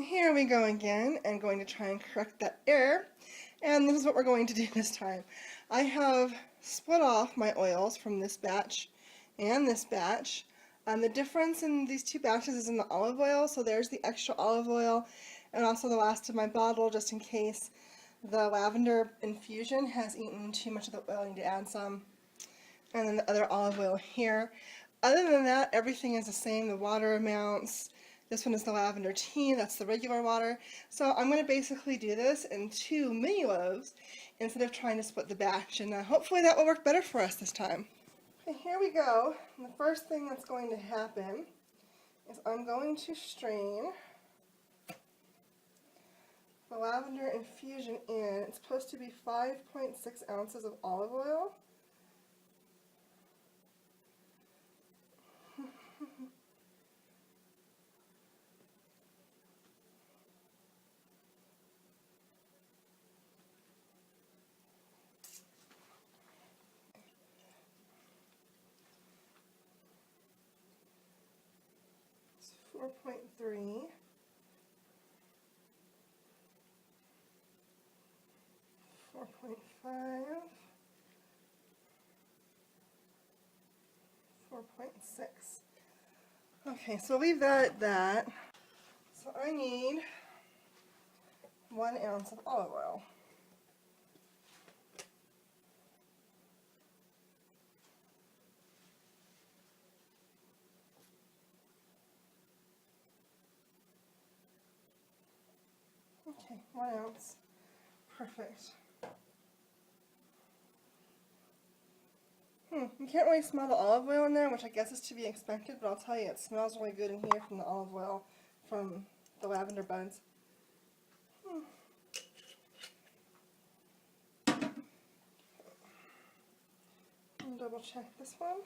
Here we go again, and going to try and correct that error. And this is what we're going to do this time. I have split off my oils from this batch and this batch. The difference in these two batches is in the olive oil, so there's the extra olive oil and also the last of my bottle just in case the lavender infusion has eaten too much of the oil. I need to add some. And then the other olive oil here. Other than that, everything is the same. The water amounts. This one is the lavender tea, that's the regular water. So I'm going to basically do this in 2 mini loaves instead of trying to split the batch, and hopefully that will work better for us this time. Okay, here we go. And the first thing that's going to happen is I'm going to strain the lavender infusion in. It's supposed to be 5.6 ounces of olive oil. It's 4.3. 4.5, 4.6. Okay, so leave that at that. So I need 1 ounce of olive oil. Okay, 1 ounce. Perfect. You can't really smell the olive oil in there, which I guess is to be expected, but I'll tell you, it smells really good in here from the olive oil, from the lavender buds. And double check this one.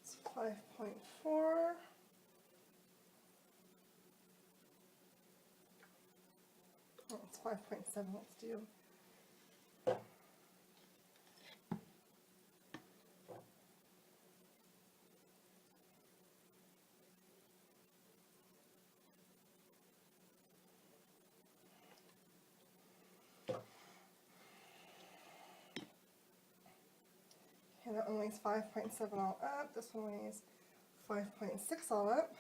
It's 5.4. Oh, it's 5.7. Let's do. Okay, that one weighs 5.7 all up. This one weighs 5.6 all up.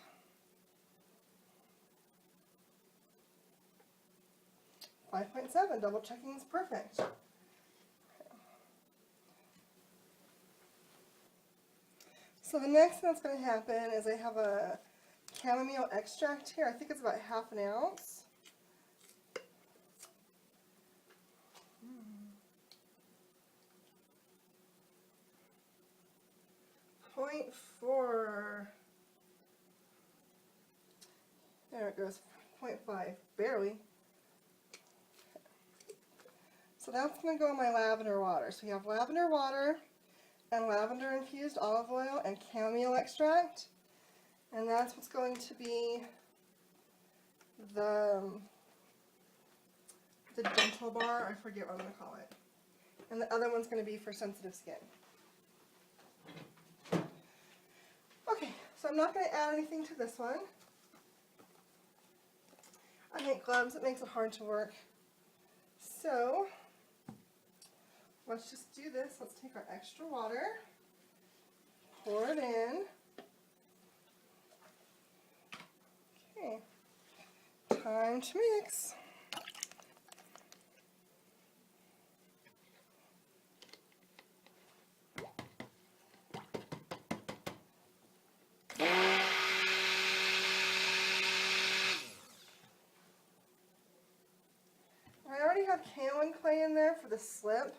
5.7, double checking is perfect. Okay. So the next thing that's going to happen is I have a chamomile extract here. I think it's about half an ounce. 0.4. There it goes, 0.5, barely. So that's going to go in my lavender water. So we have lavender water and lavender infused olive oil and chamomile extract. And that's what's going to be the gentle bar. I forget what I'm going to call it. And the other one's going to be for sensitive skin. Okay, so I'm not going to add anything to this one. I hate gloves, it makes it hard to work. So let's just do this. Let's take our extra water, pour it in. Okay, time to mix. I already have kaolin clay in there for the slip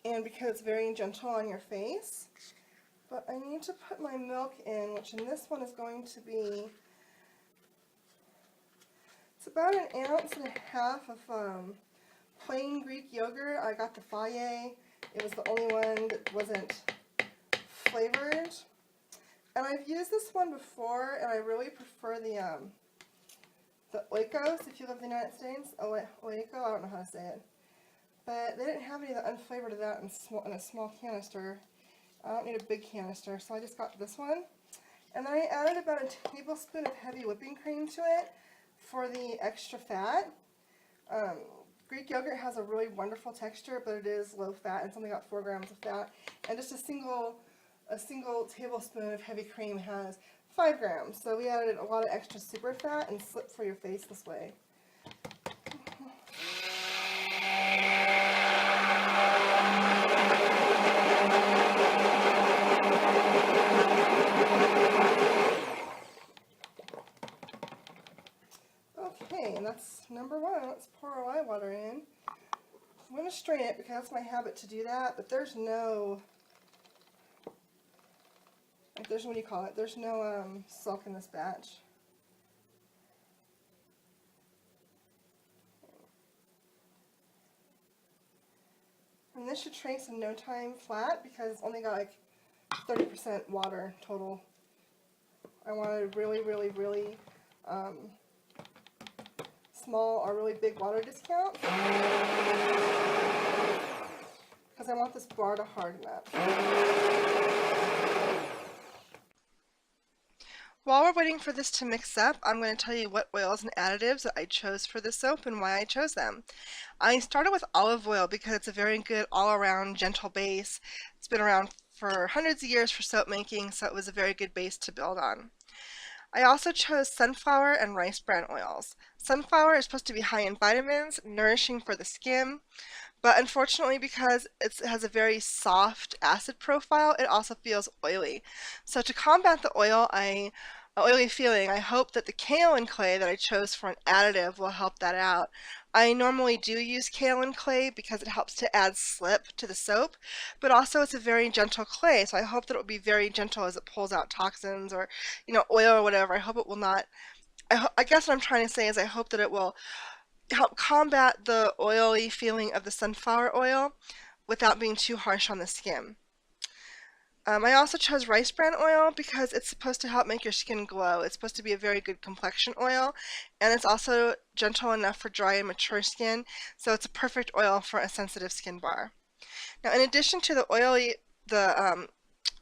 and because it's very gentle on your face. But I need to put my milk in, which in this one is going to be, it's about 1.5 ounces of plain Greek yogurt. I got the Faye. It was the only one that wasn't flavored. And I've used this one before, and I really prefer the Oikos, if you live in the United States. Oiko, I don't know how to say it. But they didn't have any of the unflavored of that in a small canister. I don't need a big canister, so I just got this one. And then I added about a tablespoon of heavy whipping cream to it for the extra fat. Greek yogurt has a really wonderful texture, but it is low fat. It's only got 4 grams of fat. And just a single tablespoon of heavy cream has 5 grams. So we added a lot of extra super fat and slip for your face this way. Okay, and that's number 1. Let's pour our lye water in. I'm going to strain it because that's my habit to do that, but there's no, what do you call it? There's no silk in this batch. And this should trace in no time flat because it's only got like 30% water total. I wanted a really, really, really small or really big water discount because I want this bar to harden up. While we're waiting for this to mix up, I'm going to tell you what oils and additives that I chose for this soap and why I chose them. I started with olive oil because it's a very good all-around gentle base. It's been around for hundreds of years for soap making, so it was a very good base to build on. I also chose sunflower and rice bran oils. Sunflower is supposed to be high in vitamins, nourishing for the skin, but unfortunately because it has a very soft acid profile, it also feels oily. So to combat the oily feeling, I hope that the kaolin clay that I chose for an additive will help that out. I normally do use kaolin clay because it helps to add slip to the soap, but also it's a very gentle clay, so I hope that it will be very gentle as it pulls out toxins or, oil or whatever. I hope it will not. I guess what I'm trying to say is I hope that it will help combat the oily feeling of the sunflower oil without being too harsh on the skin. I also chose rice bran oil because it's supposed to help make your skin glow. It's supposed to be a very good complexion oil, and it's also gentle enough for dry and mature skin, so it's a perfect oil for a sensitive skin bar. Now, in addition to the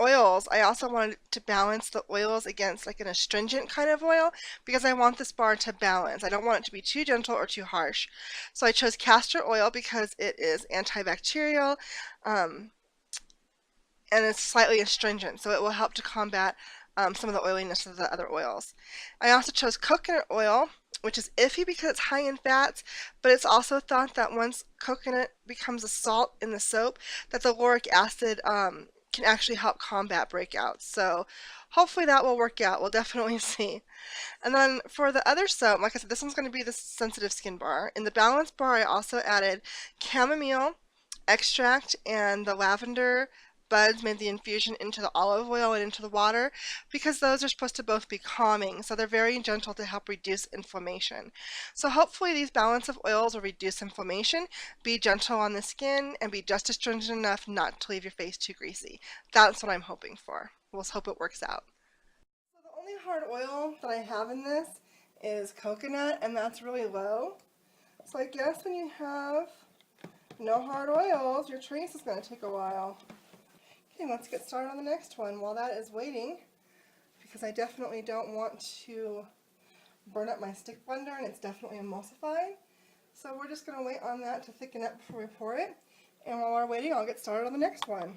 oils, I also wanted to balance the oils against like an astringent kind of oil because I want this bar to balance. I don't want it to be too gentle or too harsh. So I chose castor oil because it is antibacterial, and it's slightly astringent, so it will help to combat some of the oiliness of the other oils. I also chose coconut oil, which is iffy because it's high in fats, but it's also thought that once coconut becomes a salt in the soap, that the lauric acid can actually help combat breakouts. So hopefully that will work out. We'll definitely see. And then for the other soap, like I said, this one's going to be the sensitive skin bar. In the balance bar, I also added chamomile extract and the lavender buds made the infusion into the olive oil and into the water because those are supposed to both be calming, so they're very gentle to help reduce inflammation. So hopefully these balance of oils will reduce inflammation, be gentle on the skin, and be just astringent enough not to leave your face too greasy. That's what I'm hoping for. We'll hope it works out. So the only hard oil that I have in this is coconut, and that's really low. So I guess when you have no hard oils, your trace is going to take a while. Okay, let's get started on the next one. While that is waiting, because I definitely don't want to burn up my stick blender, and it's definitely emulsified. So we're just going to wait on that to thicken up before we pour it. And while we're waiting, I'll get started on the next one.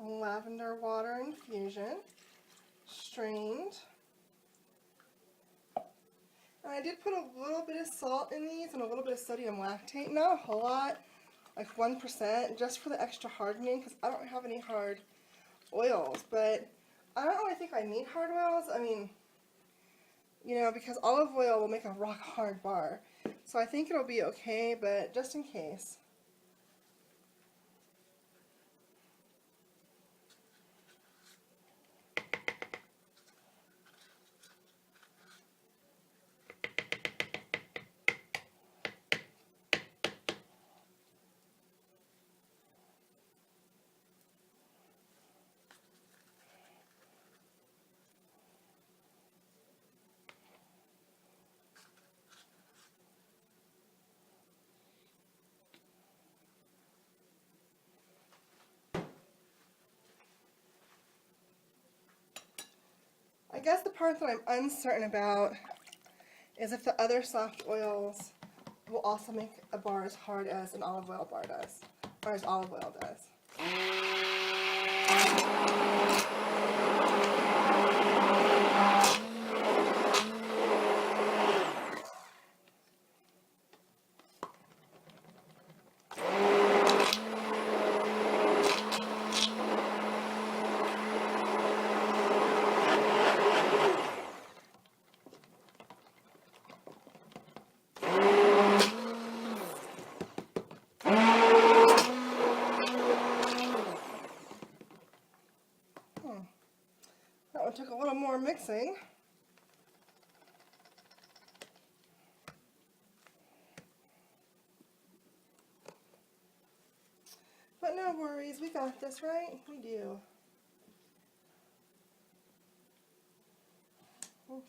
Lavender water infusion, strained. And I did put a little bit of salt in these and a little bit of sodium lactate, not a whole lot, like 1%, just for the extra hardening because I don't have any hard oils. But I don't really think I need hard oils. I mean, because olive oil will make a rock hard bar. So I think it'll be okay, but just in case. I guess the part that I'm uncertain about is if the other soft oils will also make a bar as hard as an olive oil bar does, or as olive oil does. That one took a little more mixing. But no worries, we got this, right? We do. Okay.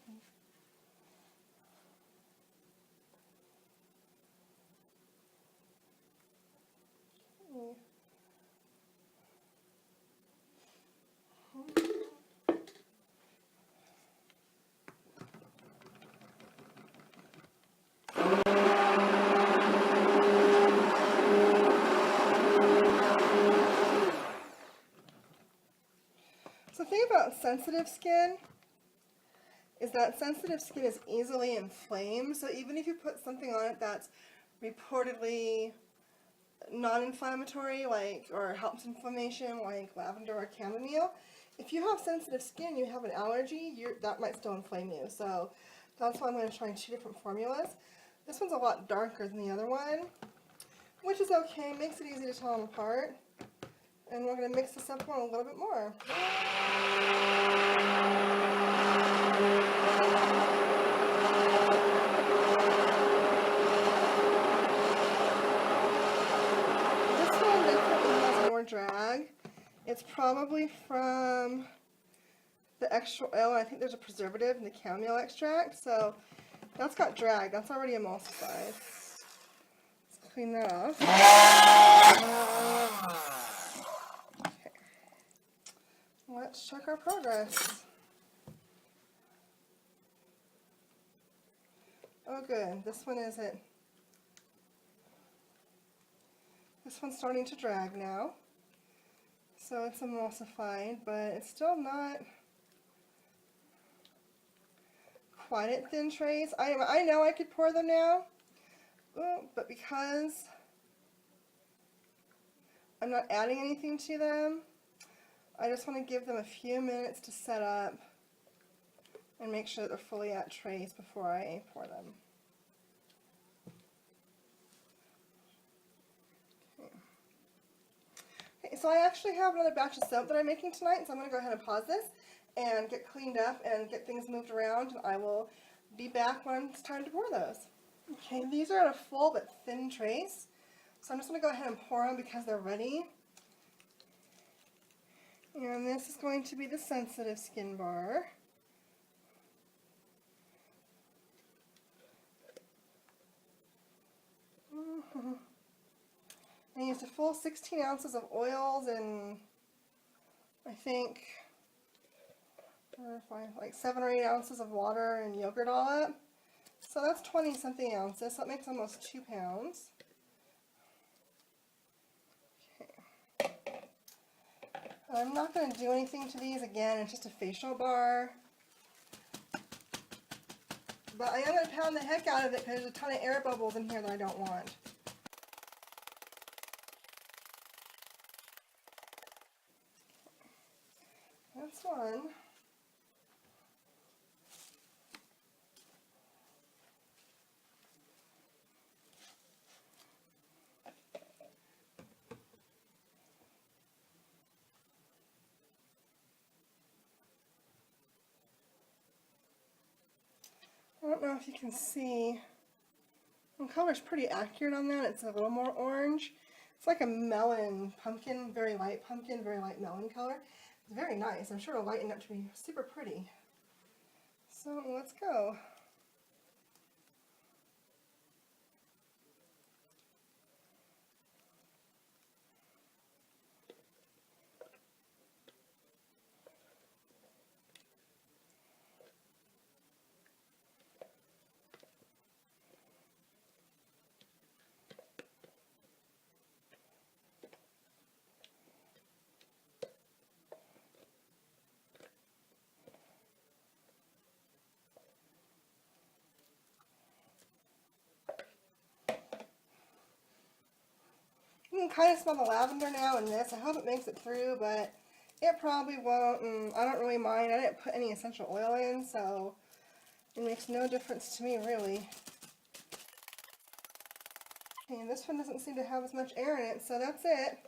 So the thing about sensitive skin is that sensitive skin is easily inflamed. So even if you put something on it that's reportedly non-inflammatory, like, or helps inflammation, like lavender or chamomile, if you have sensitive skin, you have an allergy, that might still inflame you. So that's why I'm going to try 2 different formulas. This one's a lot darker than the other one, which is okay, makes it easy to tell them apart. And we're going to mix this up one a little bit more. This one definitely has more drag. It's probably from the extra oil, and I think there's a preservative in the chamomile extract, so that's got drag. That's already emulsified. Let's clean that off. Okay. Let's check our progress. Oh good, this one isn't. This one's starting to drag now. So it's emulsified, but it's still not quite at thin trays. I know I could pour them now, but because I'm not adding anything to them, I just want to give them a few minutes to set up and make sure that they're fully at trays before I pour them. Okay, so I actually have another batch of soap that I'm making tonight, so I'm going to go ahead and pause this and get cleaned up and get things moved around, and I will be back when it's time to pour those. Okay, these are in a full but thin trays, so I'm just going to go ahead and pour them because they're ready. And this is going to be the sensitive skin bar. I used a full 16 ounces of oils and I think like 7 or 8 ounces of water and yogurt all up. So that's 20 something ounces, so that makes almost 2 pounds. Okay. I'm not going to do anything to these again, it's just a facial bar. But I am going to pound the heck out of it because there's a ton of air bubbles in here that I don't want. That's one. I don't know if you can see. The color's pretty accurate on that. It's a little more orange. It's like a melon, pumpkin, very light pumpkin, very light melon color. It's very nice. I'm sure it'll lighten up to be super pretty. So let's go. You can kind of smell the lavender now in this. I hope it makes it through, but it probably won't, and I don't really mind. I didn't put any essential oil in, so it makes no difference to me, really. Okay, and this one doesn't seem to have as much air in it, so that's it.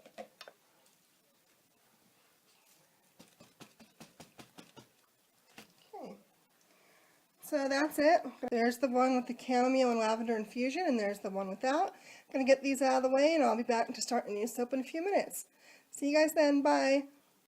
Okay, so that's it. There's the one with the chamomile and lavender infusion, and there's the one without. I'm going to get these out of the way, and I'll be back to start a new soap in a few minutes. See you guys then. Bye.